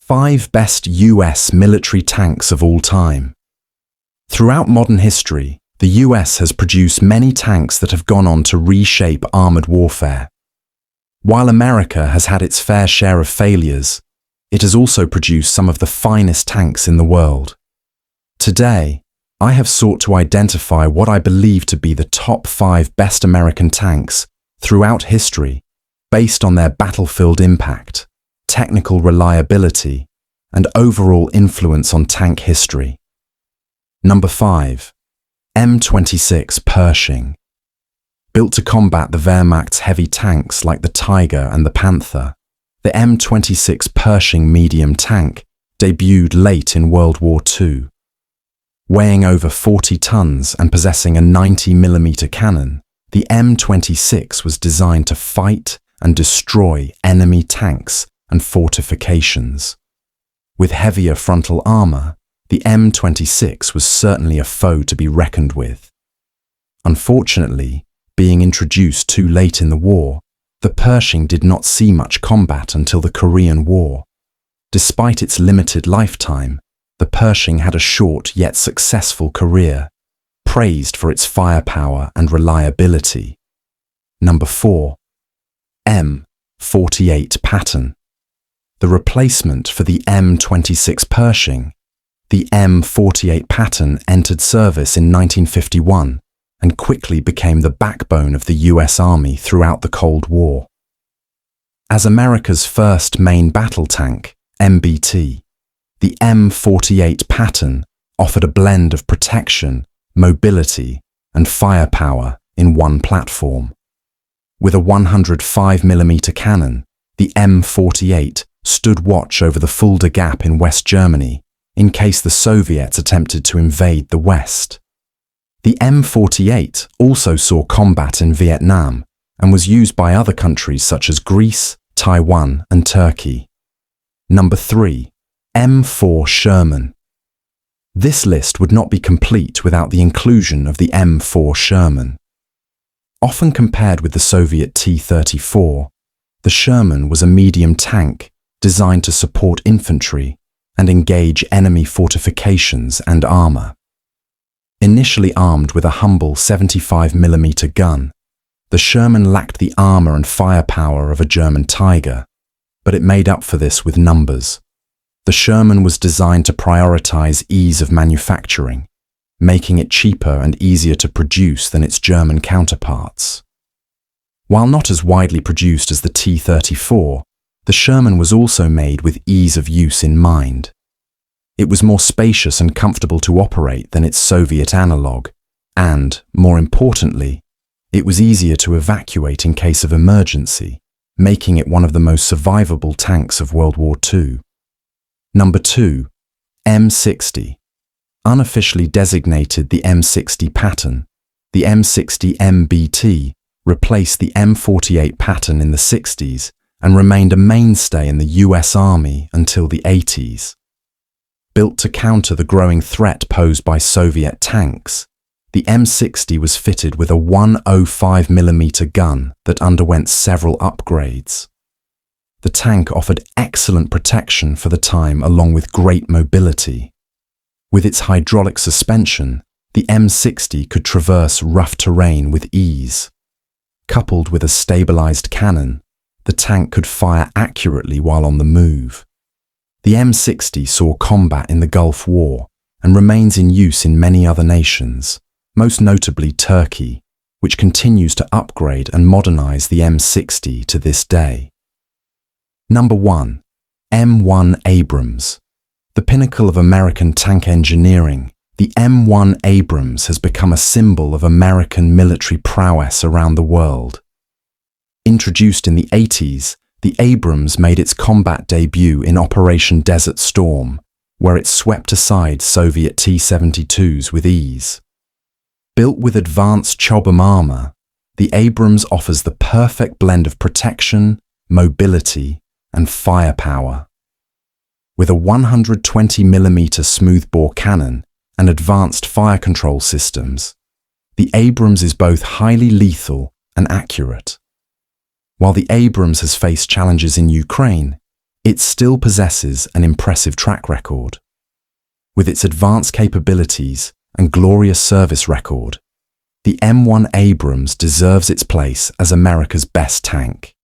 5 Best US Military Tanks of All Time. Throughout modern history, the US has produced many tanks that have gone on to reshape armored warfare. While America has had its fair share of failures, it has also produced some of the finest tanks in the world. Today, I have sought to identify what I believe to be the top 5 best American tanks throughout history, based on their battlefield impact, technical reliability, and overall influence on tank history. Number 5. M26 Pershing. Built to combat the Wehrmacht's heavy tanks like the Tiger and the Panther, the M26 Pershing medium tank debuted late in World War II. Weighing over 40 tons and possessing a 90mm cannon, the M26 was designed to fight and destroy enemy tanks and fortifications. With heavier frontal armor, the M26 was certainly a foe to be reckoned with. Unfortunately, being introduced too late in the war, the Pershing did not see much combat until the Korean War. Despite its limited lifetime, the Pershing had a short yet successful career, praised for its firepower and reliability. Number 4. M48 Patton. The replacement for the M26 Pershing, the M48 Patton entered service in 1951 and quickly became the backbone of the US Army throughout the Cold War. As America's first main battle tank, MBT, the M48 Patton offered a blend of protection, mobility, and firepower in one platform. With a 105mm cannon, the M48 stood watch over the Fulda Gap in West Germany in case the Soviets attempted to invade the West. The M48 also saw combat in Vietnam and was used by other countries such as Greece, Taiwan, and Turkey. Number 3. M4 Sherman. This list would not be complete without the inclusion of the M4 Sherman. Often compared with the Soviet T-34, the Sherman was a medium tank designed to support infantry and engage enemy fortifications and armor. Initially armed with a humble 75mm gun, the Sherman lacked the armor and firepower of a German Tiger, but it made up for this with numbers. The Sherman was designed to prioritize ease of manufacturing, making it cheaper and easier to produce than its German counterparts. While not as widely produced as the T-34, the Sherman was also made with ease of use in mind. It was more spacious and comfortable to operate than its Soviet analog, and, more importantly, it was easier to evacuate in case of emergency, making it one of the most survivable tanks of World War II. Number 2. M60. Unofficially designated the M60 Patton, the M60 MBT replaced the M48 Patton in the 60s and remained a mainstay in the US Army until the 80s. Built to counter the growing threat posed by Soviet tanks, the M60 was fitted with a 105mm gun that underwent several upgrades. The tank offered excellent protection for the time along with great mobility. With its hydraulic suspension, the M60 could traverse rough terrain with ease. Coupled with a stabilized cannon, the tank could fire accurately while on the move. The M60 saw combat in the Gulf War and remains in use in many other nations, most notably Turkey, which continues to upgrade and modernize the M60 to this day. Number 1. M1 Abrams. The pinnacle of American tank engineering, the M1 Abrams has become a symbol of American military prowess around the world. Introduced in the 80s, the Abrams made its combat debut in Operation Desert Storm, where it swept aside Soviet T-72s with ease. Built with advanced Chobham armor, the Abrams offers the perfect blend of protection, mobility, and firepower. With a 120mm smoothbore cannon and advanced fire control systems, the Abrams is both highly lethal and accurate. While the Abrams has faced challenges in Ukraine, it still possesses an impressive track record. With its advanced capabilities and glorious service record, the M1 Abrams deserves its place as America's best tank.